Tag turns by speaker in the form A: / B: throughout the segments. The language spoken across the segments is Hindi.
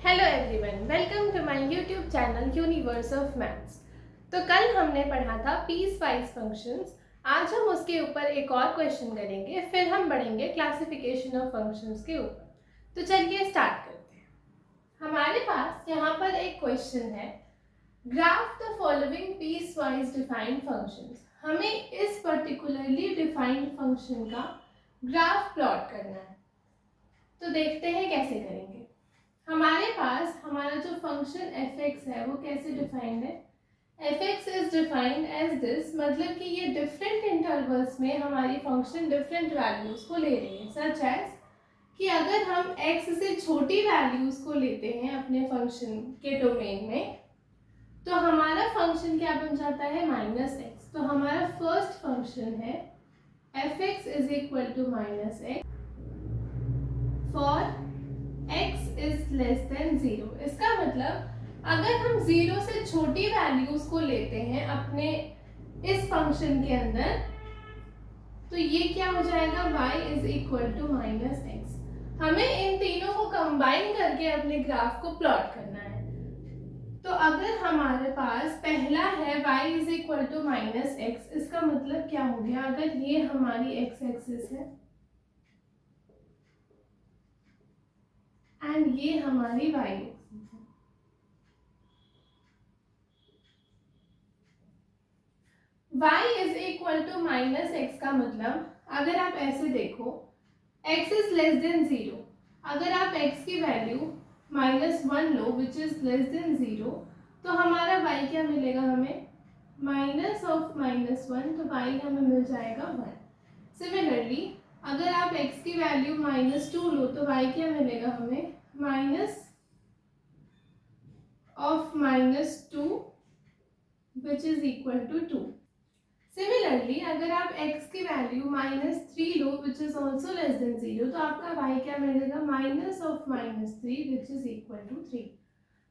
A: Hello everyone, welcome to my YouTube channel universe of maths. तो कल हमने पढ़ा था पीस वाइज फंक्शंस। आज हम उसके ऊपर एक और क्वेश्चन करेंगे, फिर हम बढ़ेंगे क्लासिफिकेशन ऑफ फंक्शंस के ऊपर। तो चलिए स्टार्ट करते हैं। हमारे पास यहाँ पर एक क्वेश्चन है, graph the following piecewise defined functions. हमें इस पर्टिकुलरली डिफाइंड फंक्शन का ग्राफ प्लॉट करना है। तो देखते हैं कैसे करेंगे। हमारे पास हमारा जो फंक्शन f(x) है वो कैसे डिफाइंड है। f(x) is defined as this, मतलब कि ये डिफरेंट इंटरवल्स में हमारी फंक्शन डिफरेंट वैल्यूज को ले रही है। सच एज कि अगर हम x से छोटी वैल्यूज को लेते हैं अपने फंक्शन के डोमेन में, तो हमारा फंक्शन क्या बन जाता है, -x। तो हमारा फर्स्ट फंक्शन है f(x) is equal to -x for x is less than 0। इसका मतलब अगर हम 0 से छोटी वैल्यूज को लेते हैं अपने इस फंक्शन के अंदर, तो ये क्या हो जाएगा, y is equal to -x। हमें इन तीनों को कंबाइन करके अपने ग्राफ को प्लॉट करना है। तो अगर हमारे पास पहला है y is equal to -x, इसका मतलब क्या हो गया, अगर ये हमारी x एक्सिस है एंड ये हमारी y एक्सिस है, y is equal to -x का मतलब अगर आप ऐसे देखो, x इज लेस देन 0, अगर आप x की value -1 low which is less than 0, तो हमारा y क्या मिलेगा, हमें माइनस ऑफ -1, तो y हमें मिल जाएगा 1। सिमिलरली अगर आप x की वैल्यू -2 लो तो y क्या मिलेगा, हमें minus of -2 which is equal to 2। Similarly अगर आप x की वैल्यू -3 लो which is also less than 0, तो आपका y क्या मिलेगा, minus of -3 which is equal to 3।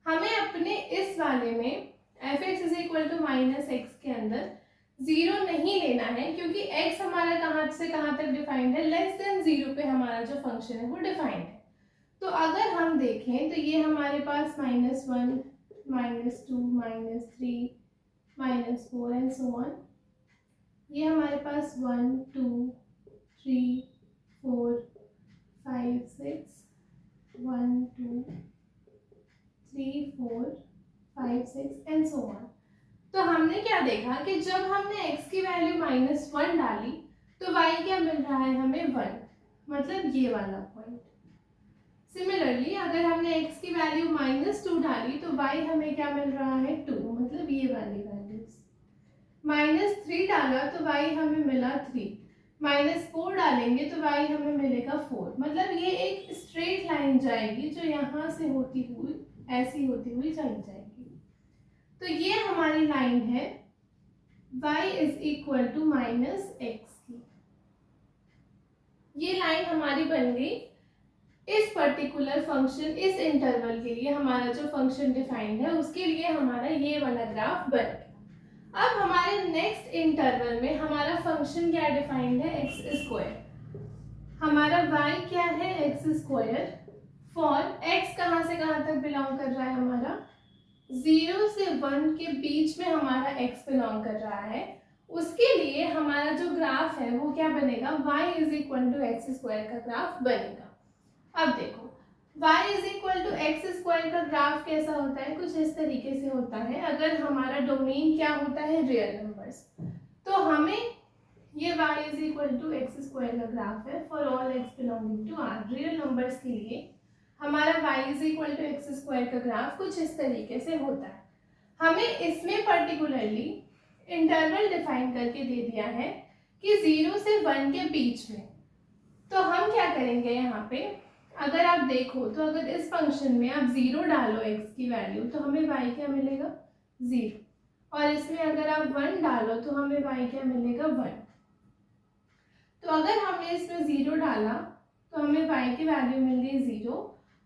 A: हमें अपने इस वाले में f(x) is equal to -x के अंदर 0 नहीं लेना है, क्योंकि x हमारा कहाँ से कहाँ तक डिफाइंड है, लेस देन 0 पे हमारा जो फंक्शन है वो डिफाइंड है। तो अगर हम देखें तो ये हमारे पास -1, -2, -3, -4 एंड सो ऑन, ये हमारे पास 1, 2, 3, 4, 5, 6, 1, 2, 3, 4, 5, 6 एंड सो ऑन। तो हमने क्या देखा कि जब हमने x की वैल्यू -1 डाली तो y क्या मिल रहा है, हमें 1, मतलब ये वाला पॉइंट। सिमिलरली अगर हमने x की वैल्यू -2 डाली तो y हमें क्या मिल रहा है, 2, मतलब ये वाली वैल्यूज। -3 डाला तो y हमें मिला 3, -4 डालेंगे तो y हमें मिलेगा 4, मतलब ये एक स्ट्रेट लाइन जाएगी जो यहाँ से होती हुई ऐसी होती हुई चली जाएगी। तो ये हमारी लाइन है y is equal to -x की। ये लाइन हमारी बन गई इस पर्टिकुलर फंक्शन, इस इंटरवल के लिए हमारा जो फंक्शन डिफाइंड है उसके लिए हमारा ये वाला ग्राफ बन गया। अब हमारे नेक्स्ट इंटरवल में हमारा फंक्शन क्या डिफाइंड है, एक्स स्क्वायर। हमारा y क्या है, एक्स स्क्वायर फॉर x कहाँ से कहाँ तक बिलोंग कर रहा है, हमारा 0 से 1 के बीच में हमारा x बिलोंग कर रहा है। उसके लिए हमारा जो ग्राफ है वो क्या बनेगा, y is equal to x square का ग्राफ बनेगा। अब देखो y is equal to x square का ग्राफ कैसा होता है, कुछ इस तरीके से होता है। अगर हमारा डोमेन क्या होता है, रियल नंबर्स, तो हमें ये y is equal to x square का ग्राफ है for all x belonging to r। Real numbers के लिए हमारा y is equal to x square का ग्राफ कुछ इस तरीके से होता है। हमें इसमें पर्टिकुलरली इंटरवल डिफाइन करके दे दिया है कि 0 से 1 के बीच में। तो हम क्या करेंगे, यहाँ पे अगर आप देखो तो अगर इस फंक्शन में आप 0 डालो x की वैल्यू तो हमें y क्या मिलेगा, 0, और इसमें अगर आप 1 डालो तो हमें y क्या मिलेगा, 1। तो अगर हमने इसमें 0 डाला तो हमें y की वैल्यू मिल गई 0,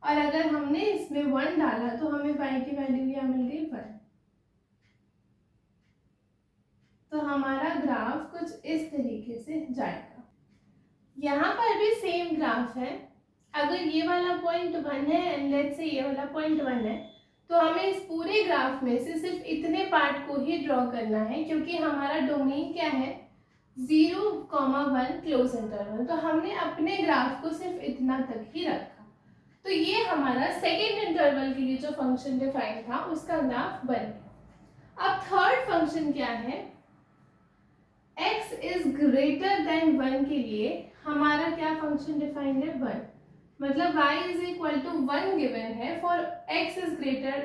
A: और अगर हमने इसमें 1 डाला तो हमें y की वैल्यू क्या मिल गई, 1। तो हमारा ग्राफ कुछ इस तरीके से जाएगा। यहाँ पर भी सेम ग्राफ है अगर ये वाला पॉइंट 1 है एंड लेट्स से ये वाला पॉइंट 1 है, तो हमें इस पूरे ग्राफ में से सिर्फ इतने पार्ट को ही ड्रॉ करना है, क्योंकि हमारा डोमेन क्या है 0,1 क्लोज इंटरवल। तो हमने अपने ग्राफ को सिर्फ इतना तक ही रखा। तो ये हमारा सेकेंड इंटरवल के लिए जो फंक्शन डिफाइन था उसका ग्राफ बन गया। अब थर्ड फंक्शन क्या है, x इज ग्रेटर देन 1 के लिए हमारा क्या फंक्शन डिफाइंड है 1, मतलब y is equal to 1 given है for x is greater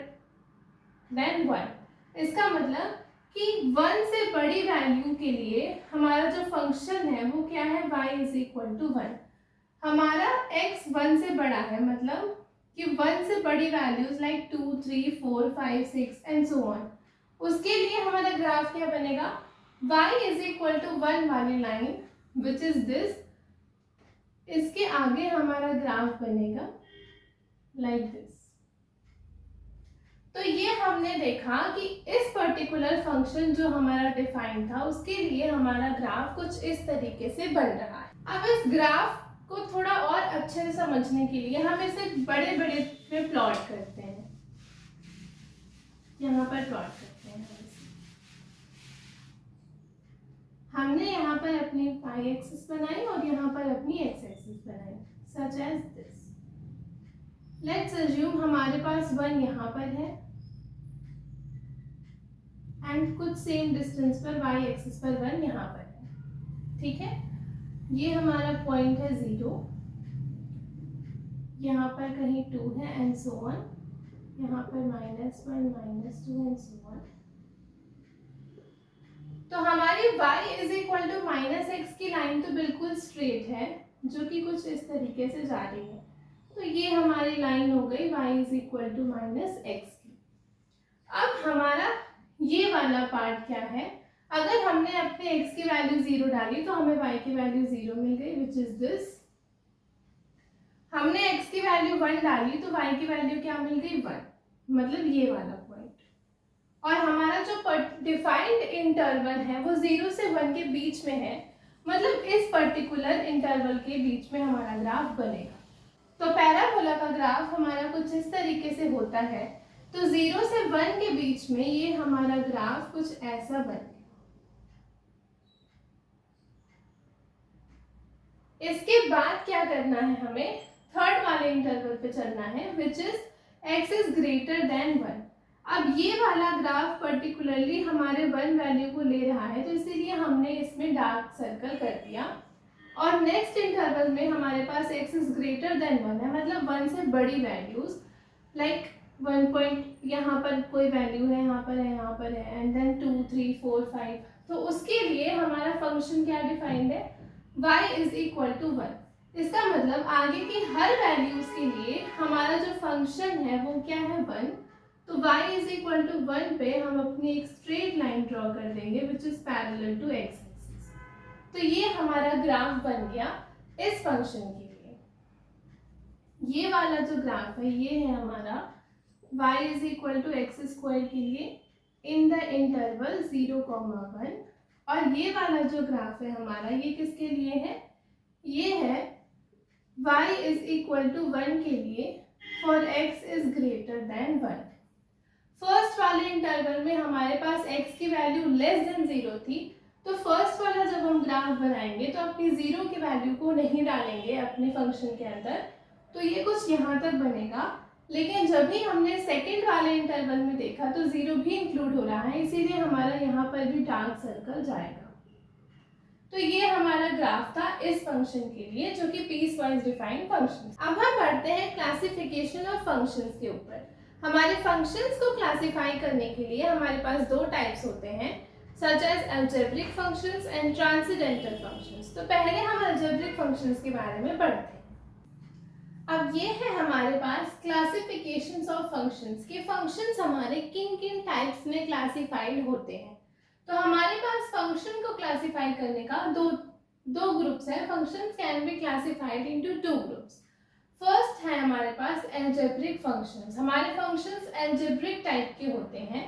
A: than 1। इसका मतलब कि 1 से बड़ी वैल्यू के लिए हमारा जो फंक्शन है वो क्या है y इज इक्वल टू 1। हमारा x 1 से बड़ा है, मतलब कि 1 से बड़ी values like 2, 3, 4, 5, 6 and so on, उसके लिए हमारा ग्राफ क्या बनेगा y इज इक्वल टू 1 वाली लाइन विच इज दिस, इसके आगे हमारा ग्राफ बनेगा लाइक दिस। तो ये हमने देखा कि इस पर्टिकुलर फंक्शन जो हमारा डिफाइन था उसके लिए हमारा ग्राफ कुछ इस तरीके से बन रहा है। अब इस ग्राफ को थोड़ा और अच्छे से समझने के लिए हम इसे बड़े बड़े में प्लॉट करते हैं। यहाँ पर प्लॉट करते हैं हमने यहाँ पर अपनी y एक्सिस बनाई और यहाँ पर अपनी x एक्सिस बनाई, such as this. Let's assume हमारे पास 1 यहाँ पर है एंड कुछ सेम डिस्टेंस पर y एक्सिस पर 1 यहाँ पर है, ठीक है। ये हमारा पॉइंट है 0, यहाँ पर कहीं 2 है एंड सो ऑन, यहाँ पर -1, -2 एंड सो ऑन। तो हमारी y is equal to -x की लाइन तो बिल्कुल स्ट्रेट है, जो कि कुछ इस तरीके से जा रही है। तो ये हमारी लाइन हो गई y is equal to -x की। अब हमारा ये वाला पार्ट क्या है, अगर हमने अपने x की वैल्यू 0 डाली तो हमें y की वैल्यू 0 मिल गई विच इज दिस। हमने x की वैल्यू 1 डाली तो y की वैल्यू क्या मिल गई 1, मतलब ये वाला पॉइंट। और हमारा जो डिफाइंड इंटरवल है वो 0 से 1 के बीच में है, मतलब इस पर्टिकुलर इंटरवल के बीच में हमारा ग्राफ बनेगा। तो पैराबोला का ग्राफ हमारा कुछ इस तरीके से होता है। तो 0 से 1 के बीच में ये हमारा ग्राफ कुछ ऐसा बनेगा। इसके बाद क्या करना है, हमें थर्ड वाले इंटरवल पे चलना है which is x is greater than 1। अब ये वाला ग्राफ पर्टिकुलरली हमारे 1 वैल्यू को ले रहा है, तो इसीलिए हमने इसमें डार्क सर्कल कर दिया। और नेक्स्ट इंटरवल में हमारे पास x इज ग्रेटर देन 1 है, मतलब 1 से बड़ी वैल्यूज लाइक 1 पॉइंट, यहाँ पर कोई वैल्यू है, यहाँ पर है, यहाँ पर है एंड देन 2, 3, 4, 5। तो उसके लिए हमारा फंक्शन क्या डिफाइंड है y इज इक्वल टू 1। इसका मतलब आगे की हर वैल्यूज के लिए हमारा जो फंक्शन है वो क्या है 1। तो y इज इक्वल टू 1 पे हम अपनी एक स्ट्रेट लाइन ड्रॉ कर देंगे which is parallel to x axis. तो ये हमारा ग्राफ बन गया इस फंक्शन के लिए। ये वाला जो ग्राफ है ये है हमारा y is equal to x square के लिए इन द इंटरवल 0,1। और ये वाला जो ग्राफ है हमारा ये किसके लिए है, ये है y इज इक्वल टू 1 के लिए for x is greater than 1। First वाले इंटरवल में हमारे पास x की वैल्यू लेस देन 0 थी, तो फर्स्ट वाला जब हम ग्राफ बनाएंगे तो अपनी 0 की वैल्यू को नहीं डालेंगे अपने फंक्शन के अंदर, तो ये कुछ यहाँ तक बनेगा। लेकिन जब भी हमने सेकेंड वाले इंटरवल में देखा तो 0 भी इंक्लूड हो रहा है, इसीलिए हमारा यहाँ पर भी डार्क सर्कल जाएगा। तो ये हमारा ग्राफ था इस फंक्शन के लिए जो कि पीस वाइज डिफाइंड फंक्शन। अब हम बढ़ते हैं क्लासिफिकेशन ऑफ फंक्शंस के ऊपर। हमारे फंक्शंस को क्लासिफाई करने के लिए हमारे पास 2 टाइप्स होते हैं, such as algebraic functions and transcendental functions. तो पहले हम अलजेब्रिक फंक्शंस के बारे में पढ़ते हैं। अब ये है हमारे पास क्लासिफिकेशंस ऑफ फंक्शंस के फंक्शंस हमारे किन किन टाइप्स में क्लासिफाइड होते हैं। तो हमारे पास फंक्शन को क्लासिफाई करने का दो ग्रुप्स हैं। Functions can be classified into 2 groups. First है हमारे पास अलजेब्रिक फंक्शंस। हमारे फंक्शंस अलजेब्रिक टाइप के होते हैं।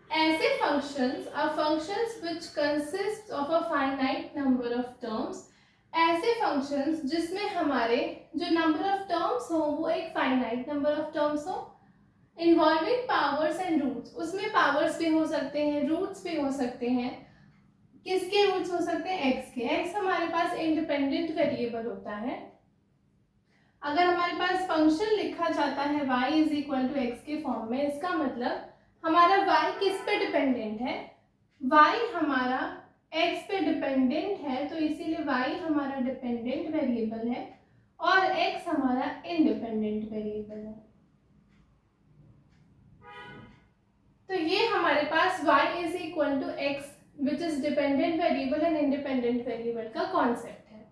A: ऐसे functions are functions which consist of a finite number of terms. ऐसे फंक्शंस जिसमें हमारे जो नंबर ऑफ टर्म्स हो वो एक फाइनाइट नंबर ऑफ टर्म्स हो, इन्वॉल्विंग पावर्स एंड रूट्स, उसमें पावर्स भी हो सकते हैं, रूट्स भी हो सकते हैं। किसके रूट्स हो सकते हैं? एक्स के। एक्स हमारे पास इंडिपेंडेंट वेरिएबल होता है। अगर हमारे पास फंक्शन लिखा जाता है y is equal to x के फॉर्म में, इसका मतलब हमारा y किस पे डिपेंडेंट है? y हमारा x पे डिपेंडेंट है, तो इसीलिए y हमारा डिपेंडेंट वेरिएबल है और x हमारा इंडिपेंडेंट वेरिएबल है। तो ये हमारे पास y is equal to x which is dependent variable and independent variable का कॉन्सेप्ट है।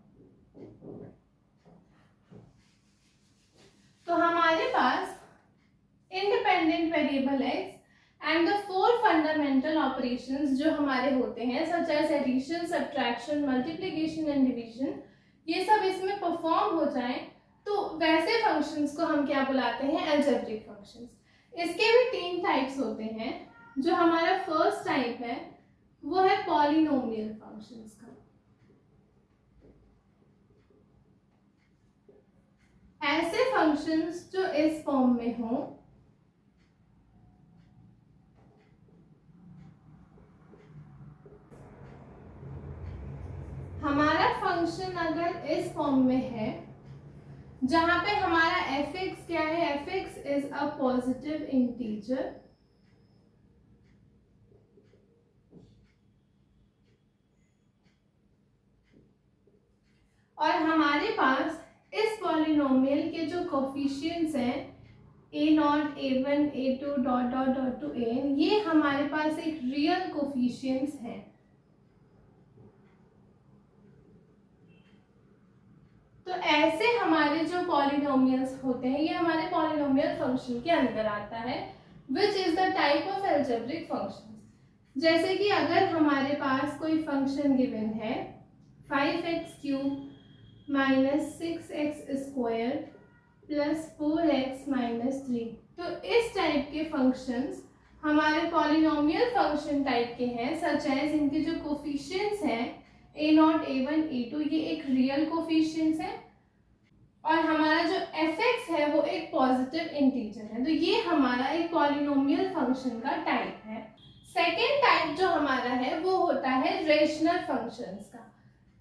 A: तो हमारे पास independent variable x and the 4 fundamental operations जो हमारे होते हैं such as addition, subtraction, multiplication and division, ये सब इसमें परफॉर्म हो जाए तो वैसे फंक्शंस को हम क्या बुलाते हैं? Algebraic functions. इसके भी 3 टाइप्स होते हैं। जो हमारा फर्स्ट टाइप है वो है पॉलिनोमियल फंक्शंस का। ऐसे फंक्शंस जो इस फॉर्म में हो, हमारा फंक्शन अगर इस फॉर्म में है जहां पे हमारा f(x) क्या है? f(x) is a positive integer और हमारे पास इस पॉलिनोमियल के जो कोफिशिएंट्स हैं a0, a1, a2 dot dot dot to an, ये हमारे पास एक रियल कोफिशिएंट्स हैं। तो ऐसे हमारे जो पॉलिनोमियल्स होते हैं ये हमारे पॉलिनोमियल फंक्शन के अंदर आता है which is the type of algebraic function. जैसे कि अगर हमारे पास कोई फंक्शन गिवन है 5x³ minus 6x² plus 4x minus 3, तो इस टाइप के फंक्शंस हमारे पॉलिनोमियल फंक्शन टाइप के हैं सच एज इनके जो कोफिशिएंट्स हैं a0, a1, a2 ये एक रियल कोफिशिएंट्स है और हमारा जो f(x) है वो एक पॉजिटिव इंटीजर है। तो ये हमारा एक पॉलिनोमियल फंक्शन का टाइप है। सेकेंड टाइप जो हमारा है वो होता है रेशनल फंक्शंस का।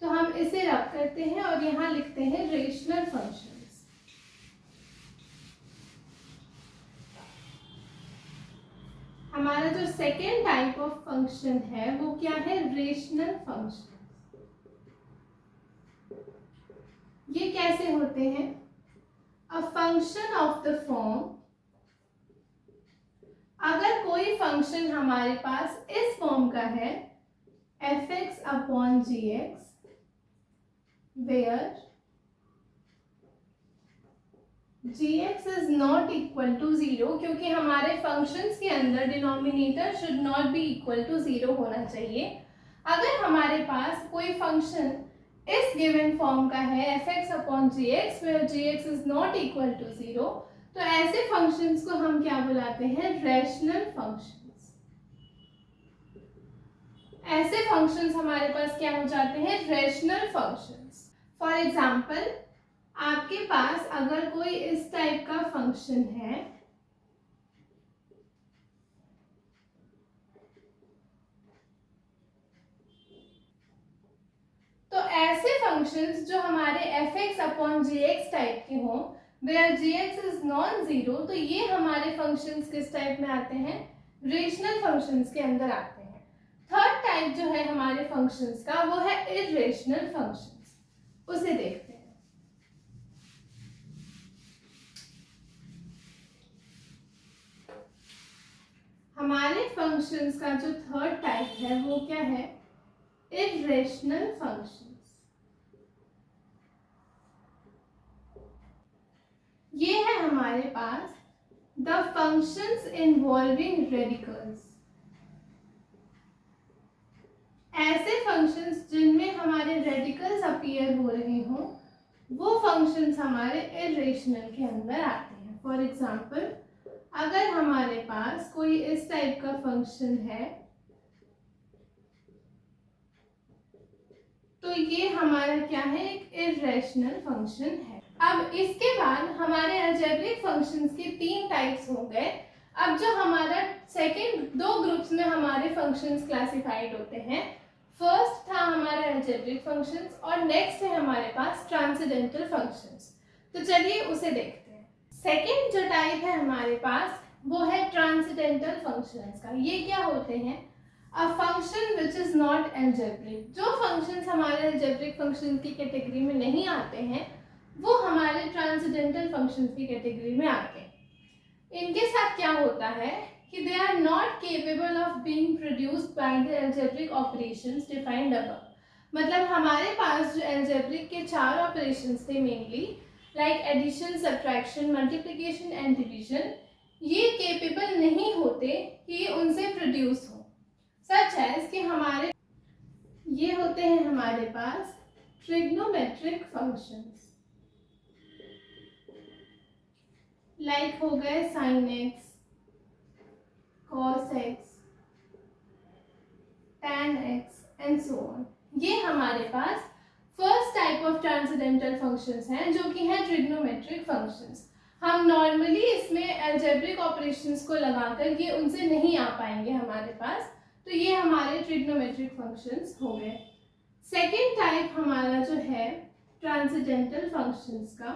A: तो हम इसे रब करते हैं और यहाँ लिखते हैं रेशनल फंक्शंस। हमारा जो सेकेंड टाइप ऑफ फंक्शन है वो क्या है? Rational function. ये कैसे होते हैं? A function of the form, अगर कोई फंक्शन हमारे पास इस फॉर्म का है f(x) upon gx where gx is not equal to 0, क्योंकि हमारे फंक्शंस के अंदर denominator should not be equal to 0 होना चाहिए। अगर हमारे पास कोई फंक्शन इस गिवन फॉर्म का है f(x) upon gx where gx is not equal to 0, तो ऐसे फंक्शंस को हम क्या बुलाते हैं? Rational functions. ऐसे फंक्शंस हमारे पास क्या हो जाते हैं? Rational functions. फॉर एग्जाम्पल आपके पास अगर कोई इस टाइप का फंक्शन है तो ऐसे फंक्शंस जो हमारे f(x) अपॉन gx टाइप के हों where gx is non zero, तो ये हमारे फंक्शंस किस टाइप में आते हैं? रेशनल फंक्शंस के अंदर आते हैं। थर्ड टाइप जो है हमारे फंक्शंस का वो है इर्रेशनल फंक्शंस। उसे देखते हैं। हमारे फंक्शंस का जो थर्ड टाइप है वो क्या है? Irrational functions. ये है हमारे पास द फंक्शंस इन्वॉल्विंग रेडिकल्स। ऐसे फंक्शंस जिनमें हमारे रेडिकल्स अपीयर हो रहे हों वो फंक्शंस हमारे इर्रेशनल के अंदर आते हैं। फॉर एग्जाम्पल अगर हमारे पास कोई इस टाइप का फंक्शन है तो ये हमारा क्या है? एक इर्रेशनल फंक्शन है। अब इसके बाद हमारे अलजेब्रिक फंक्शंस के 3 टाइप्स हो गए। अब जो हमारा सेकंड 2 ग्रुप्स में हमारे फंक्शंस क्लासिफाइड होते हैं। फर्स्ट था हमारा अलजेब्रिक फंक्शंस और नेक्स्ट है हमारे पास ट्रांसेंडेंटल फंक्शंस। तो चलिए उसे देखते हैं। सेकंड जो टाइप है हमारे पास वो है ट्रांसेंडेंटल फंक्शंस का। ये क्या होते हैं? A function which is not algebraic. जो फंक्शंस हमारे अलजेब्रिक फंक्शन की कैटेगरी में नहीं आते हैं वो हमारे ट्रांसेंडेंटल फंक्शंस की कैटेगरी में आते हैं। इनके साथ क्या होता है कि they are not capable of being produced by the algebraic operations defined above. मतलब हमारे पास जो अलजेब्रिक के 4 ऑपरेशंस थे mainly, like addition, subtraction, multiplication and division, ये केपेबल नहीं होते कि ये उनसे प्रोड्यूस हो। सच एज कि हमारे ये होते हैं हमारे पास ट्रिग्नोमेट्रिक फंक्शंस, लाइक हो गए sine x, cos x, tan x and so on. ये हमारे पास first type of transcendental functions हैं जो कि हैं ट्रिग्नोमेट्रिक फंक्शंस। हम नॉर्मली इसमें अलजेब्रिक ऑपरेशंस को लगाकर ये उनसे नहीं आ पाएंगे हमारे पास। तो ये हमारे ट्रिग्नोमेट्रिक फंक्शंस हो गए। सेकेंड टाइप हमारा जो है ट्रांसेंडेंटल फंक्शंस का,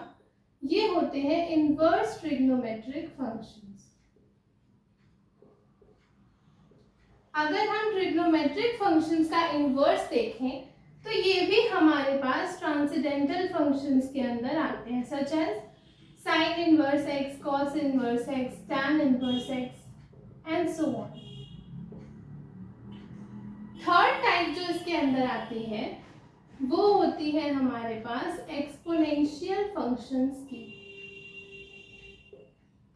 A: ये होते हैं इनवर्स ट्रिग्नोमेट्रिक फंक्शंस। अगर हम ट्रिग्नोमेट्रिक फंक्शंस का इनवर्स देखें तो ये भी हमारे पास ट्रांसेंडेंटल फंक्शंस के अंदर आते हैं, such as sine inverse x, cos inverse x, tan inverse x and so on. Third type जो इसके अंदर आती है वो होती है हमारे पास एक्सपोनेंशियल फंक्शंस की।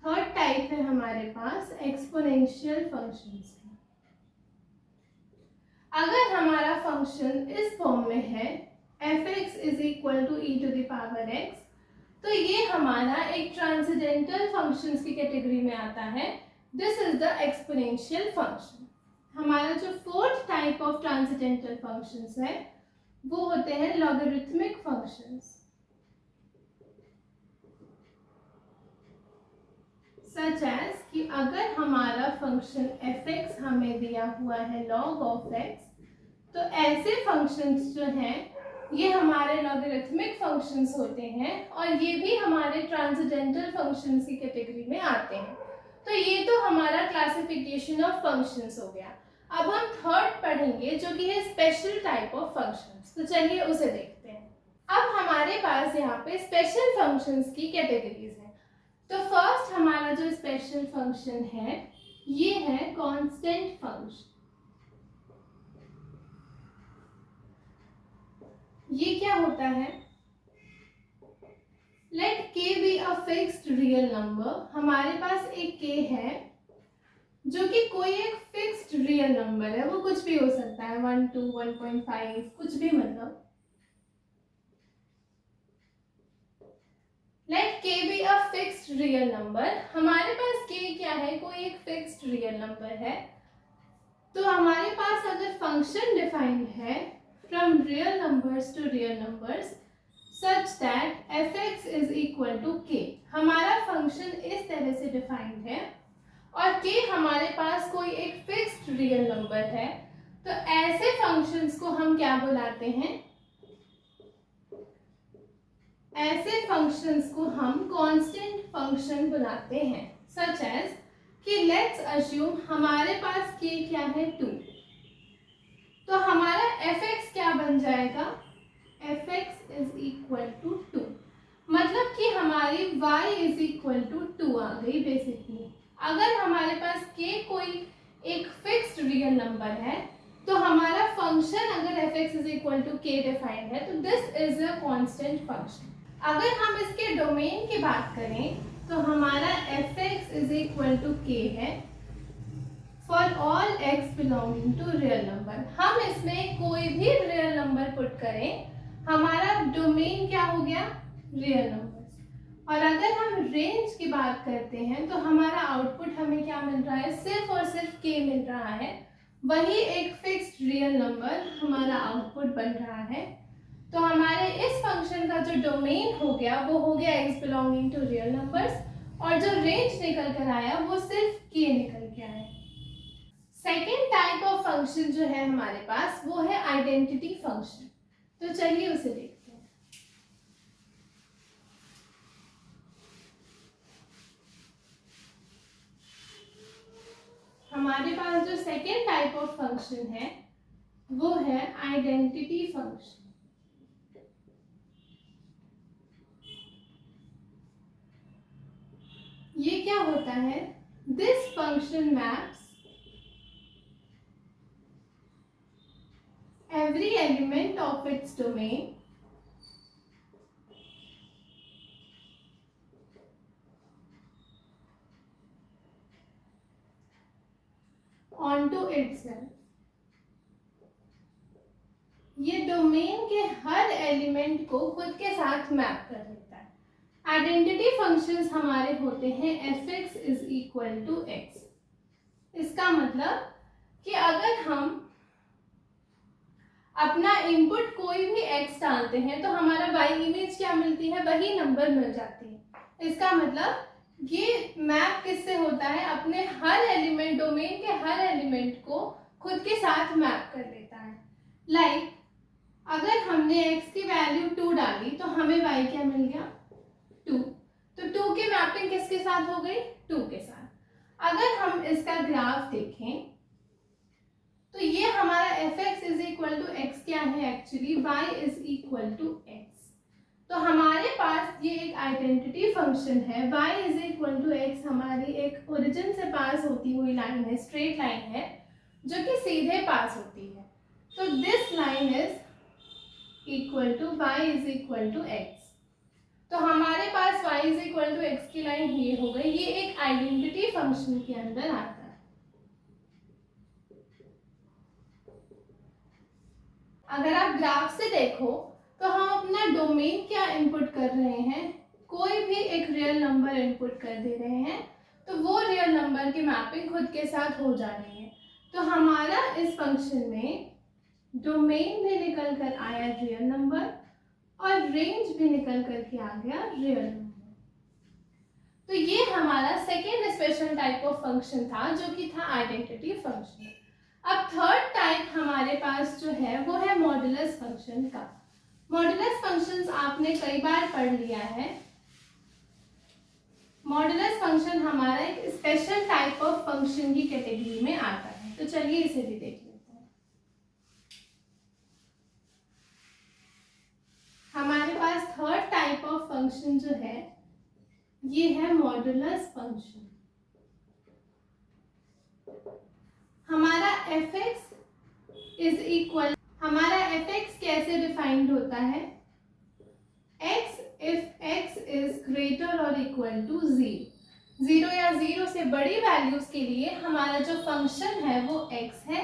A: थर्ड टाइप है हमारे पास एक्सपोनेंशियल फंक्शंस की। अगर हमारा फंक्शन इस फॉर्म में है f(x) is equal to e to the power x, तो ये हमारा एक ट्रांसेंडेंटल फंक्शंस की कैटेगरी में आता है। This is the exponential function. हमारा जो fourth type of transcendental functions है वो होते हैं लॉगरिथमिक फंक्शंस, सच एज कि अगर हमारा फंक्शन f(x) हमें दिया हुआ है log of x, तो ऐसे फंक्शंस जो हैं ये हमारे लॉगरिथमिक फंक्शंस होते हैं और ये भी हमारे ट्रांसेंडेंटल फंक्शंस की कैटेगरी में आते हैं। तो ये तो हमारा क्लासिफिकेशन ऑफ फंक्शंस हो गया। अब हम थर्ड पढ़ेंगे जो कि है स्पेशल टाइप ऑफ फंक्शंस। तो चलिए उसे देखते हैं। अब हमारे पास यहाँ पे स्पेशल फंक्शंस की कैटेगरीज हैं। तो फर्स्ट हमारा जो स्पेशल फंक्शन है ये है कांस्टेंट फंक्शन। ये क्या होता है? Let k be a fixed real number. हमारे पास एक k है जो कि कोई एक फिक्स्ड रियल नंबर है, वो कुछ भी हो सकता है, 1, 2, 1.5 कुछ भी। मतलब let k be a fixed real number. हमारे पास k क्या है? कोई एक फिक्स्ड रियल नंबर है। तो हमारे पास अगर फंक्शन डिफाइंड है from real numbers to real numbers such that f(x) is equal to k। हमारा फंक्शन इस तरह से डिफाइंड है और k हमारे पास कोई एक फिक्स्ड रियल नंबर है, तो ऐसे फंक्शंस को हम क्या बुलाते हैं? ऐसे फंक्शंस को हम कांस्टेंट फंक्शन बुलाते हैं। सच एज कि लेट्स अज्यूम हमारे पास k क्या है? 2। तो हमारा f(x) क्या बन जाएगा? f(x) is equal to 2। मतलब कि हमारी y इज इक्वल टू 2 आ गई बेसिकली। अगर हमारे पास k कोई एक फिक्स्ड रियल नंबर है तो हमारा फंक्शन अगर f(x) is equal to k defined है तो this is a constant function. अगर हम इसके डोमेन की बात करें तो हमारा f(x) is equal to k है for all x belonging to real number. हम इसमें कोई भी रियल नंबर पुट करें, हमारा डोमेन क्या हो गया? Real numbers. और अगर हम रेंज की बात करते हैं तो हमारा आउटपुट हमें क्या मिल रहा है? सिर्फ और सिर्फ k मिल रहा है। वही एक फिक्स्ड रियल नंबर हमारा आउटपुट बन रहा है। तो हमारे इस फंक्शन का जो डोमेन हो गया वो हो गया x belonging to real numbers, और जो रेंज निकल कर आया वो सिर्फ k निकल के आया। सेकेंड टाइप ऑफ फंक्शन जो है हमारे पास वो है आइडेंटिटी फंक्शन। तो चलिए उसे देखते हैं। हमारे पास जो सेकेंड टाइप ऑफ फंक्शन है वो है आइडेंटिटी फंक्शन। ये क्या होता है? This function maps every element of its domain onto itself। ये डोमेन के हर एलिमेंट को खुद के साथ मैप कर लेता है। आइडेंटिटी फंक्शंस हमारे होते हैं fx is equal to x। इसका मतलब कि अगर हम अपना इनपुट कोई भी x डालते हैं तो हमारा y इमेज क्या मिलती है? वही नंबर मिल जाती है। इसका मतलब ये मैप किससे होता है? अपने हर एलिमेंट, डोमेन के हर एलिमेंट को खुद के साथ मैप कर लेता है। लाइक अगर हमने x की वैल्यू 2 डाली तो हमें y क्या मिल गया? 2। तो 2 की मैपिंग किसके साथ हो गई? 2 के साथ। अगर हम इसका ग्राफ देखें तो ये हमारा fx is equal to x क्या है? Actually y is equal to x। तो हमारे पास ये एक आइडेंटिटी फंक्शन है। y is equal to x हमारी एक ओरिजिन से पास होती हुई लाइन है, स्ट्रेट लाइन है जो कि सीधे पास होती है। तो this line is equal to y is equal to x। तो हमारे पास y is equal to x की लाइन ये हो गई। ये एक आइडेंटिटी फंक्शन के अंदर आता है। अगर आप ग्राफ से देखो तो हम अपना डोमेन क्या इनपुट कर रहे हैं? कोई भी एक रियल नंबर इनपुट कर दे रहे हैं तो वो रियल नंबर की मैपिंग खुद के साथ हो जा रही है। तो हमारा इस फंक्शन में डोमेन भी निकल कर आया रियल नंबर और रेंज भी निकल कर के आ गया रियल नंबर। तो ये हमारा second special type of function था जो कि था आइडेंटिटी फंक्शन। अब थर्ड टाइप हमारे पास जो है वो है मॉडुलस फंक्शन का। मॉडुलस फंक्शंस आपने कई बार पढ़ लिया है। मॉडुलस फंक्शन हमारा एक स्पेशल टाइप ऑफ फंक्शन की कैटेगरी में आता है। तो चलिए इसे भी देख लेते हैं। हमारे पास थर्ड टाइप ऑफ फंक्शन जो है ये है मॉडुलस फंक्शन। हमारा fx इज इक्वल, हमारा fx कैसे डिफाइंड होता है? x if x is greater और इक्वल टू 0 या 0 से बड़ी वैल्यूज के लिए हमारा जो फंक्शन है वो x है,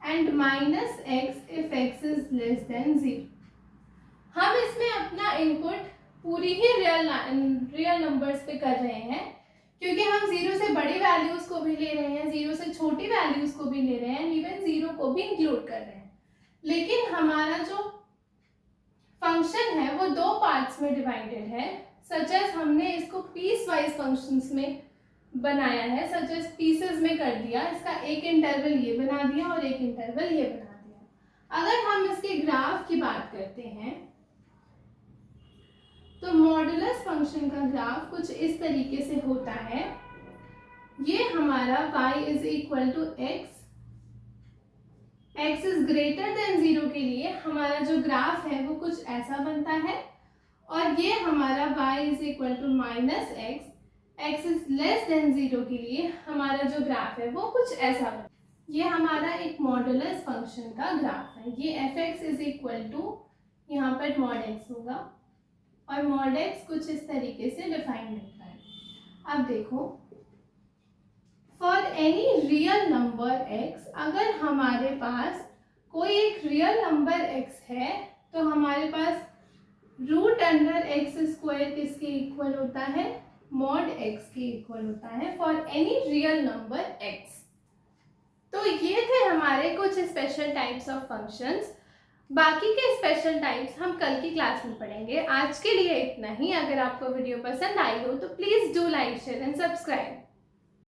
A: and minus x if x is less than 0। हम इसमें अपना इनपुट पूरी ही रियल नंबर्स पे कर रहे हैं क्योंकि हम 0 से बड़ी वैल्यूज को भी ले रहे हैं, 0 से छोटी वैल्यूज को भी ले रहे हैं, इवन 0 को भी इंक्लूड कर रहे हैं। लेकिन हमारा जो फंक्शन है वो 2 पार्ट्स में डिवाइडेड है। सच एज हमने इसको पीस वाइज फंक्शंस में बनाया है, सच एज पीसेस में कर दिया। इसका एक इंटरवल ये बना दिया और एक इंटरवल ये बना दिया। अगर हम इसके ग्राफ की बात करते हैं तो मॉडुलस फंक्शन का ग्राफ कुछ इस तरीके से होता है। ये हमारा y is equal to x, x is greater than 0 के लिए हमारा जो ग्राफ है वो कुछ ऐसा बनता है, और ये हमारा y is equal to minus x, x is less than 0 के लिए हमारा जो ग्राफ है वो कुछ ऐसा बनता है। ये हमारा एक मॉडुलस फंक्शन का ग्राफ है। ये fx इज इक्वल टू यहाँ पर मॉड x होगा और मॉड x कुछ इस तरीके से डिफाइन होता है। अब देखो, for any real number x, अगर हमारे पास कोई एक रियल नंबर x है तो हमारे पास रूट अंडर x स्क्वायर किसके इक्वल होता है? मॉड x के इक्वल होता है for any real number x। तो ये थे हमारे कुछ स्पेशल टाइप्स ऑफ फंक्शंस। बाकी के स्पेशल टाइप्स हम कल की क्लास में पढ़ेंगे। आज के लिए इतना ही। अगर आपको वीडियो पसंद आई हो तो please do like share and subscribe.